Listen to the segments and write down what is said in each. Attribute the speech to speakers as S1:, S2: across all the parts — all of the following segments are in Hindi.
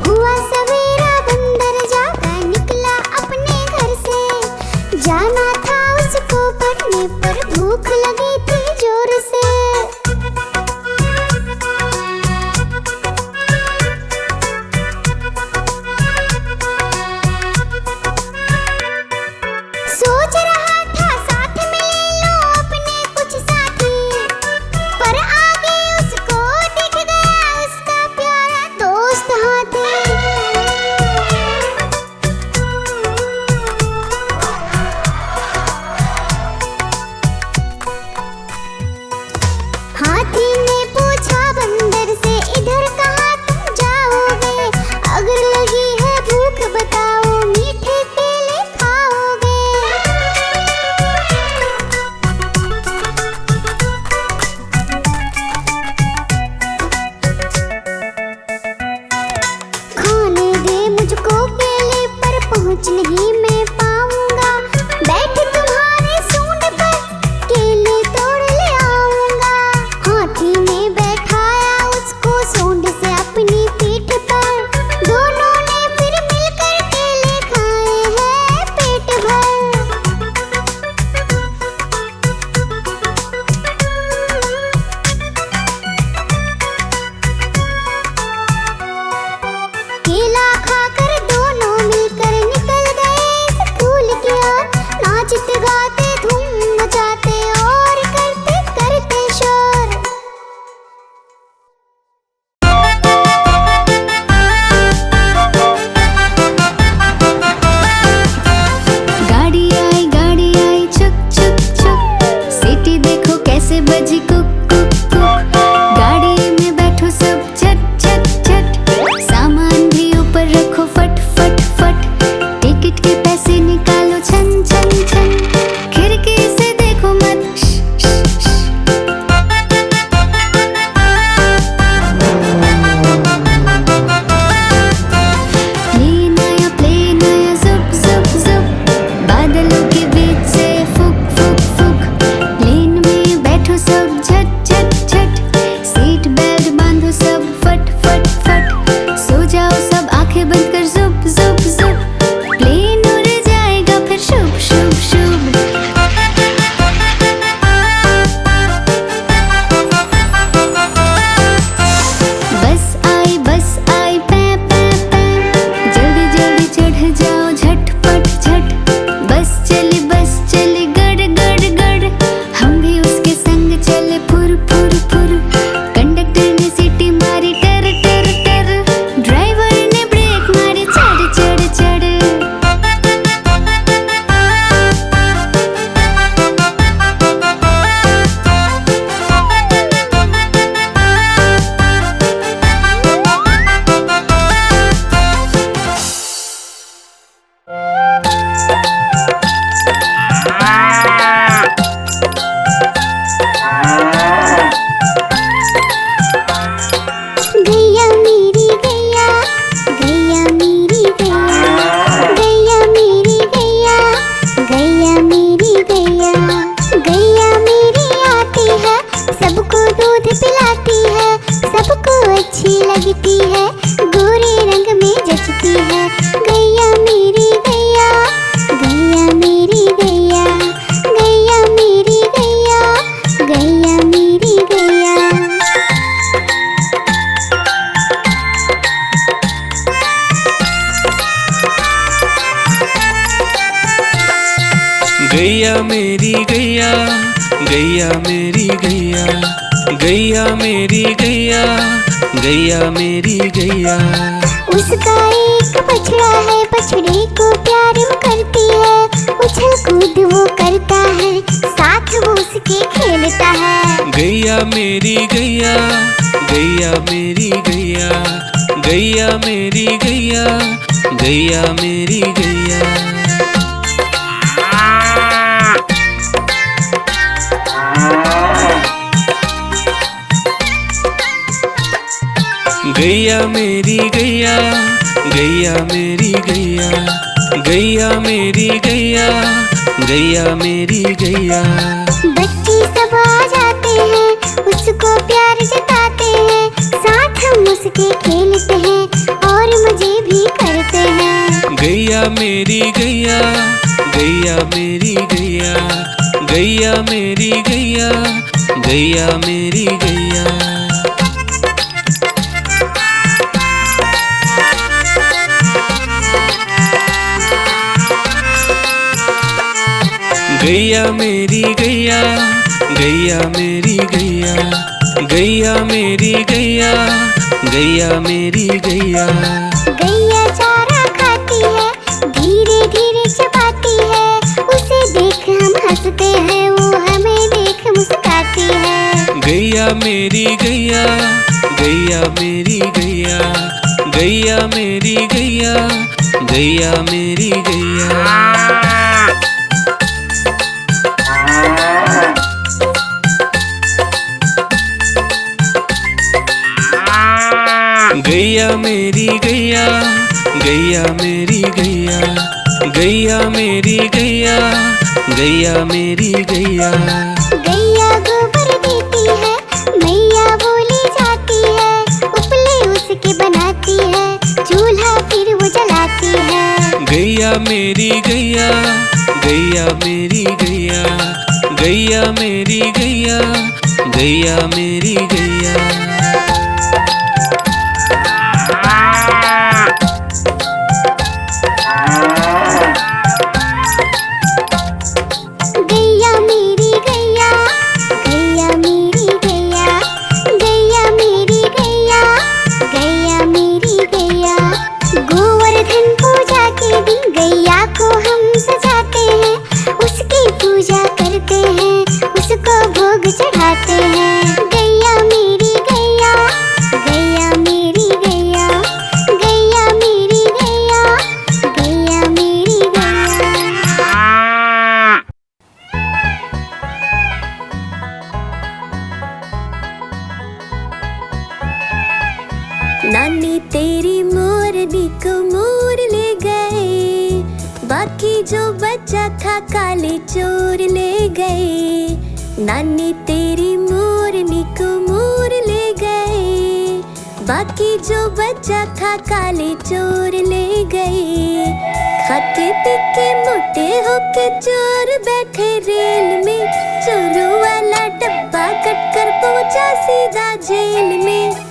S1: हुआ सवेरा बंदर जागा निकला अपने घर से। जाना था उसको पढ़ने पर भूख लगी थी जोर से। सोच रहा था साथ में ले लो अपने कुछ साथी, पर आगे उसको दिख गया उसका प्यारा दोस्त हाथी। हाथी ने पूछा बंदर से इधर कहाँ तुम जाओगे, अगर लगी है भूख बताओ मीठे केले खाओगे। खाने दे मुझको केले पर पहुँच नहीं मैं पाऊंगा, बैठ तुम्हारे सूंड पर केले तोड़ ले आऊंगा। हाथी ने बैठाया उसको सूंड से अपनी पीठ पर, दोनों ने फिर मिलकर केले खाए हैं पेट भर। केला खाकर दोनों मिलकर निकल गए स्कूल की ओर, नाचते गाते धूम मचाते और करते करते शोर।
S2: गाड़ी आई चुक चुक चुक, सीटी देखो कैसे बजी कुक कुक कुक। गाड़ी में बैठो सब झट झट झट, सामान भी ऊपर रखो फट फट फट। टिकट के पैसे निकालो छन छन छन, खिड़की से देखो मत श श श। प्लेन आया जुप जुप जुप, बादलों के बीच से फुक फुक फुक। प्लेन में बैठो सब झट झट झट, सीट बेल्ट बांधो सब फट फट फट। सो जाओ सब आंखें बंद कर जुप जुप जुप, प्लेन उड़ जाएगा फिर शुभ शुभ शुभ। बस आई पै पै पै, जल्दी जल्दी चढ़ जाओ झटपट झट। बस चली गड़ गड़ गड़, हम भी उसके संग चले फुर फुर फुर। कंडक्टर ने सीटी मारी टर टर टर, ड्राइवर ने ब्रेक मारी चढ़ चढ़ चढ़।
S1: गैया मेरी गैया, गैया मेरी गैया, गैया मेरी गैया, गैया मेरी गैया। गैया मेरी आती है सबको दूध पिलाती है, सबको अच्छी लगती है गोरे रंग में जचती है। गैया मेरी गैया, गैया मेरी गैया, गैया मेरी गैया, गैया मेरी गैया।
S3: गैया मेरी गैया, गैया मेरी गैया, गैया मेरी गैया, गैया मेरी गैया।
S1: उसका एक बछड़ा है, बछड़े को प्यार वो करती है, उछल कूद वो करता है, साथ वो उसके खेलता है।
S3: गैया मेरी गैया, गैया मेरी गैया, गैया मेरी गैया, गैया मेरी गैया। गैया मेरी गैया, गैया मेरी गैया, गैया मेरी गैया, गैया मेरी गैया।
S1: बच्चे सब आ जाते हैं, उसको प्यार जताते हैं, साथ हम उसके खेलते हैं और मजे भी करते हैं।
S3: गैया मेरी गैया, गैया मेरी गैया, गैया मेरी गैया, गैया मेरी गैया। गैया मेरी गैया, गैया मेरी गैया, गैया मेरी गैया, गैया मेरी गैया।
S1: गैया चारा खाती है, धीरे धीरे चबाती है, उसे देख हम हंसते हैं, वो हमें देख मुस्कुराती है।
S3: गैया मेरी गैया, गैया मेरी गैया, गैया मेरी गैया, गैया मेरी गैया। गैया मेरी गैया, गैया मेरी गैया, गैया मेरी गैया, गैया मेरी गैया।
S1: गैया गोबर देती है, मैया बोली जाती है, उपले उसके बनाती है, चूल्हा फिर वो जलाती है।
S3: गैया मेरी गैया, गैया मेरी गैया, गैया मेरी गैया, गैया मेरी गैया।
S1: गैया मेरी गैया, गैया मेरी गैया, गैया मेरी गैया, गैया मेरी गैया। गोवर्धन पूजा के दिन गैया को हम सजाते हैं, उसकी पूजा करते हैं, उसको भोग चढ़ाते हैं। गैया मेरी गैया, गैया मेरी गैया, गैया मेरी गैया, गैया मेरी गैया।
S2: नानी तेरी मोरनी को मोर ले गए, बाकी जो बचा था काले चोर ले गए। नानी तेरी मोरनी को मोर ले गए, बाकी जो बचा था काले चोर ले गए। खाते पीके मोटे होके चोर बैठे रेल में, चोरों वाला डब्बा कट कर पहुंचा सीधा जेल में।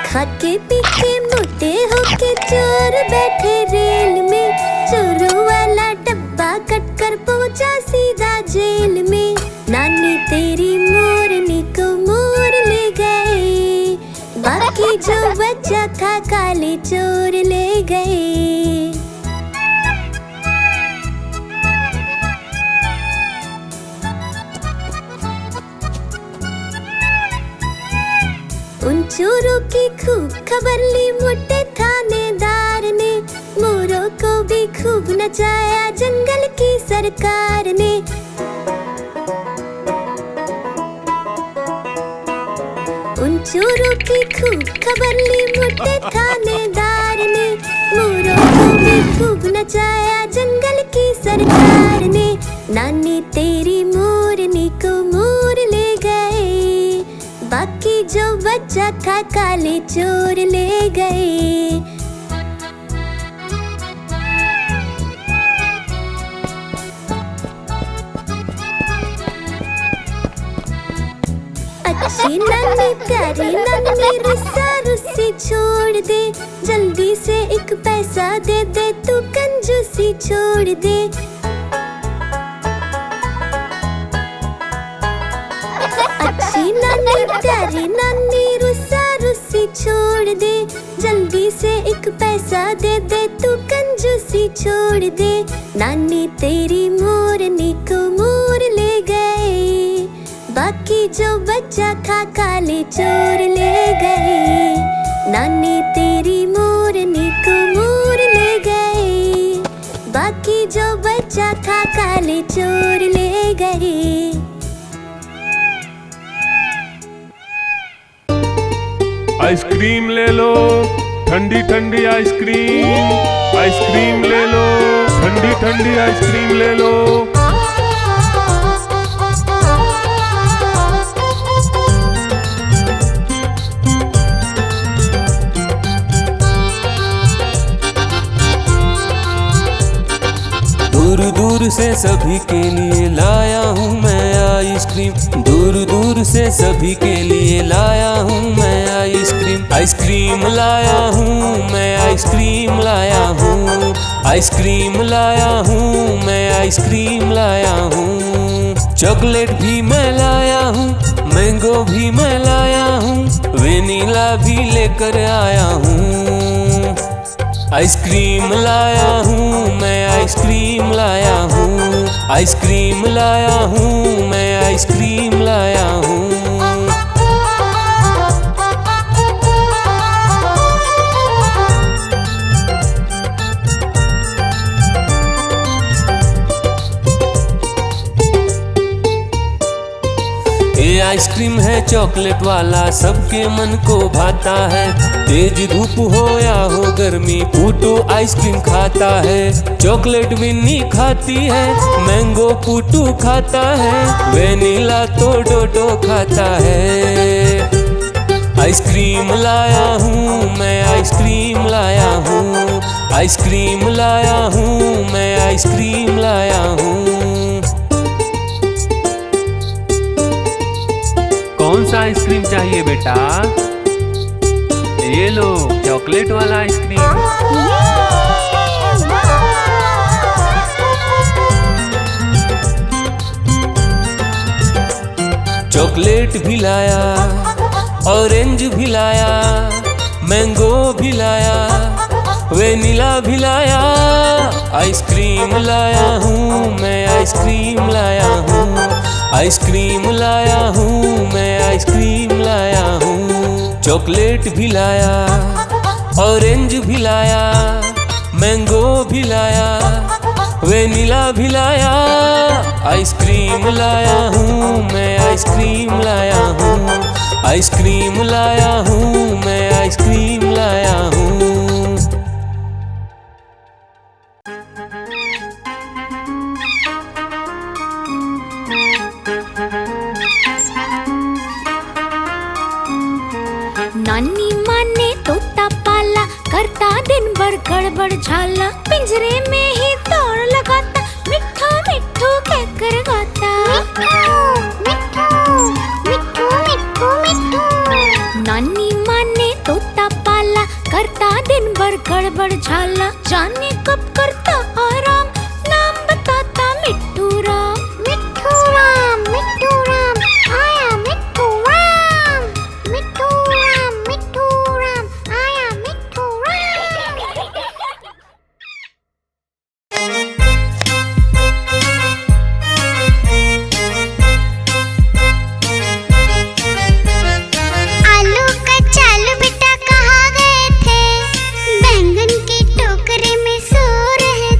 S2: खाके पीके मोटे होके चोर बैठे रेल में, चोरों वाला डब्बा कट कर पहुंचा सीधा जेल में। नानी तेरी मोरनी को मोर ले गए, बाकी जो बचा था काले चोर ले गए। उन चोरों की खूब खबर ली मोटे थानेदार ने, मोरों को भी खूब नचाया जंगल की सरकार ने। उन चोरों की खूब खबर ली मोटे थानेदार ने, मोरों को भी खूब नचाया जंगल की सरकार ने। नानी तेरी मोरनी को मोर ले गए, बाकी जो बचा था काले चोर ले गए। अच्छी नानी प्यारी नानी रुस्सा रुस्सी छोड़ दे, जल्दी से एक पैसा दे दे तू कंजूसी छोड़ दे। अच्छी नानी प्यारी नानी रुस्सा रुस्सी छोड़ दे, जल्दी से एक पैसा दे दे तू कंजूसी छोड़ दे। नानी तेरी मोरनी को मोर ले गए, बाकी जो बचा था काले चोर ले गए। नानी तेरी मोरनी को मोर ले गए, बाकी जो बचा था काले चोर ले गए।
S4: आइसक्रीम ले लो, ठंडी ठंडी आइसक्रीम, आइसक्रीम ले लो, ठंडी ठंडी आइसक्रीम ले लो।
S3: दूर दूर से सभी के लिए लाया हूँ मैं आइसक्रीम, दूर दूर से सभी के लिए लाया हूँ मैं आइसक्रीम। आइसक्रीम लाया हूँ मैं, आइसक्रीम लाया हूँ, आइसक्रीम लाया हूँ मैं, आइसक्रीम लाया हूँ। चॉकलेट भी मैं लाया हूँ, मैंगो भी मैं लाया हूँ, वेनिला भी लेकर आया हूँ। आइसक्रीम लाया हूँ मैं, आइसक्रीम लाया हूँ, आइसक्रीम लाया हूँ मैं, आइसक्रीम लाया हूँ। ये आइसक्रीम है चॉकलेट वाला, सबके मन को भाता है। तेज धूप हो या हो गर्मी, पूटू आइसक्रीम खाता है। चॉकलेट विन्नी खाती है, मैंगो पूटू खाता है, वेनिला तो डोडो खाता है। आइसक्रीम लाया हूँ मैं, आइसक्रीम लाया हूँ, आइसक्रीम लाया हूँ मैं, आइसक्रीम लाया हूँ।
S5: कौन सा आइसक्रीम चाहिए बेटा? ये लो चॉकलेट वाला आइसक्रीम।
S3: चॉकलेट भी लाया, ऑरेंज भी लाया, मैंगो भी लाया, वेनिला भी लाया। आइसक्रीम लाया हूँ मैं, आइसक्रीम लाया हूँ, आइसक्रीम लाया हूँ मैं, आइसक्रीम लाया हूँ। चॉकलेट भी लाया, ऑरेंज भी लाया, मैंगो भी लाया, वेनिला भी लाया। आइसक्रीम लाया हूँ मैं, आइसक्रीम लाया हूँ, आइसक्रीम लाया हूँ मैं, आइसक्रीम लाया हूँ।
S2: नानी माँ ने तोता पाला, करता दिन भर गड़बड़ झाला, पिंजरे में ही दौड़ लगाता, मिट्ठू मिट्ठू कहकर गाता।
S1: मिट्ठू मिट्ठू मिट्ठू मिट्ठू।
S2: नानी माँ ने तोता पाला, करता दिन भर गड़बड़ झाला, जाने कब करता आराम, नाम बताता मिट्ठू राम।
S1: मिट्ठू राम आया मिट्ठू राम, मिट्ठू राम आया मिट्ठू राम। आलू का चालू बेटा कहाँ गए थे, बैंगन की टोकरी में सो रहे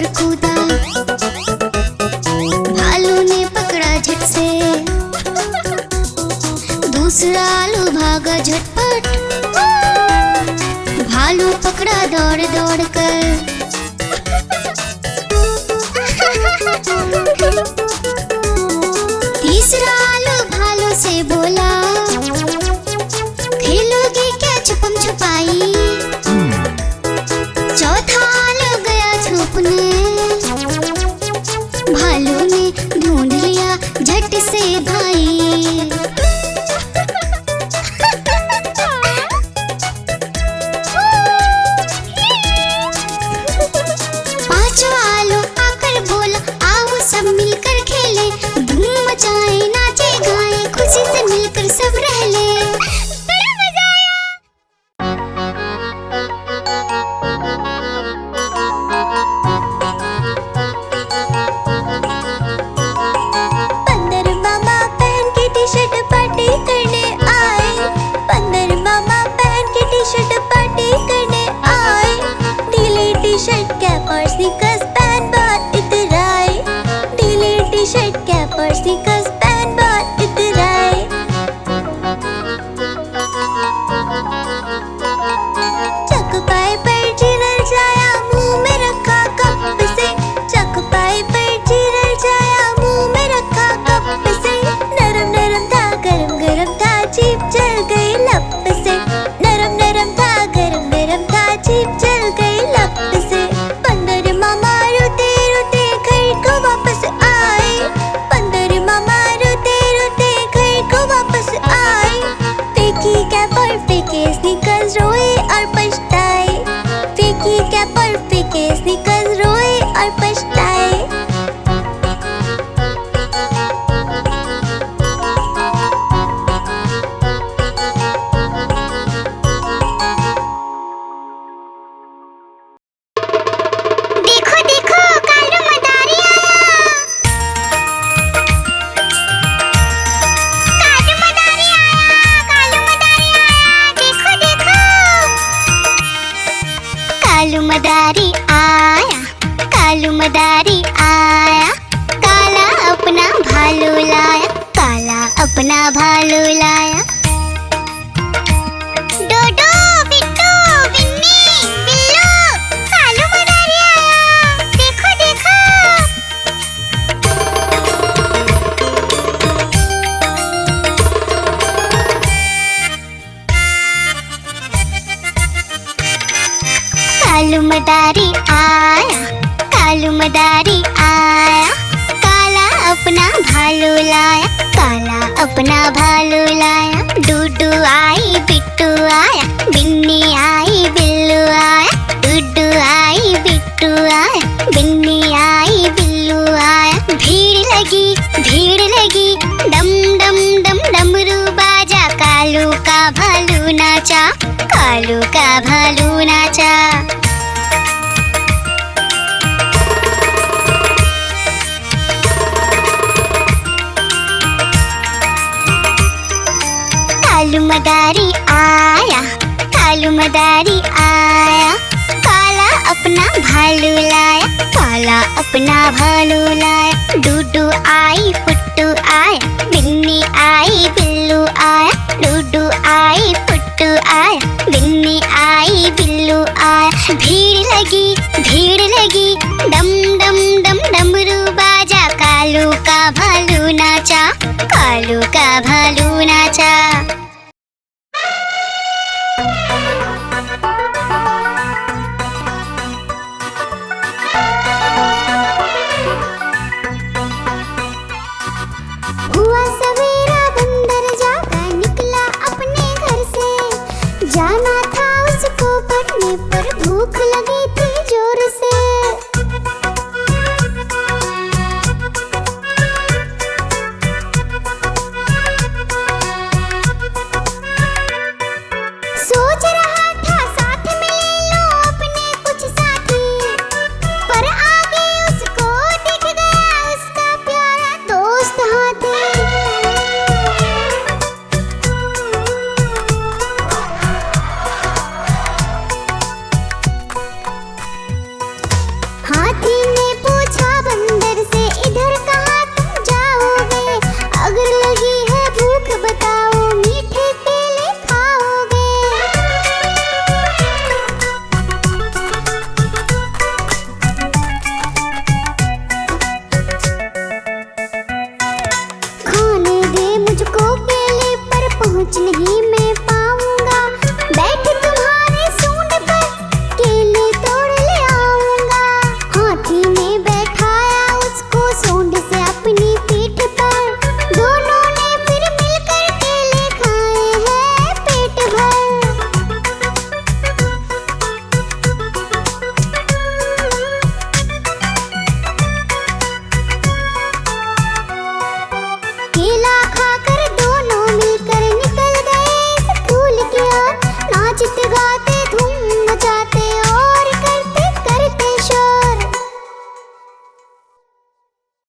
S1: पर कूदा, भालू ने पकड़ा झट से, दूसरा आलू भागा झटपट, भालू पकड़ा दौड़ दौड़ कर। तीसरा आलू भालू से बोला, खेलोगे क्या छुपम छुपाई। चौथा आलू गया छुपने, भालू ने ढूंढ लिया झट से भाई। पांचवा आलू आकर बोला, आओ सब मिलकर खेले, धूम मचाए नाचे गाए, खुशी से मिलकर सब रह ले। बड़ा मजा आया। बंदर मामा पहन के टी-शर्ट पार्टी करने आए, बंदर मामा पहन के टी-शर्ट पार्टी करने आए, ढीली टी-शर्ट कैप और स्नीकर्स पहन बहुत इतराए, ढीली टी-शर्ट कैप और स्नीकर्स पहन बहुत इतराए। चकपाई पर चिरर जाया, मुंह में रखा कप से, चकपाई पर चिरर जाया, मुंह में रखा कप से, नरम नरम था गरम गरम था, जीभ जल गई लप से, नरम नरम था गरम गरम था, जीभ जल गई लप से। बंदर मामा रोते रोते घर को वापस आए, बंदर मामा रोते रोते घर को वापस आए, फेंकी कैप और फेंके स्नीकर्स, रोए और पछताए, फेंकी कैप और फेंके स्नीकर्स, रोए और पछताए। देखो देखो कालू मदारी आया, कालू मदारी आया, कालू मदारी आया, देखो देखो। कालू मदारी आया, कालू मदारी आया, काला अपना भालू लाया, काला अपना भालू लाया। डोडो बिट्टू बिन्नी बिल्लू, कालू मदारी आया, देखो देखो। कालू मदारी आया, कालू मदारी आया, काला अपना भालू लाया, काला अपना भालू लाया। डूडू आई बिट्टू आया, बिन्नी आई बिल्लू आया, डूडू आई बिट्टू आया, बिन्नी आई बिल्लू आया। भीड़ लगी डम डम डम डमरू बाजा, कालू का भालू नाचा, कालू का भालू नाचा। कालू मदारी आया, कालू मदारी आया, काला अपना भालू लाया, काला अपना भालू लाया। डूडू आई फुट्टू आया, बिन्नी आई बिल्लू आया, डूडू आई फुट्टू आया, बिन्नी आई बिल्लू आया। भीड़ लगी डम डम डम डमरू बाजा, कालू का भालू नाचा, कालू का भालू नाचा।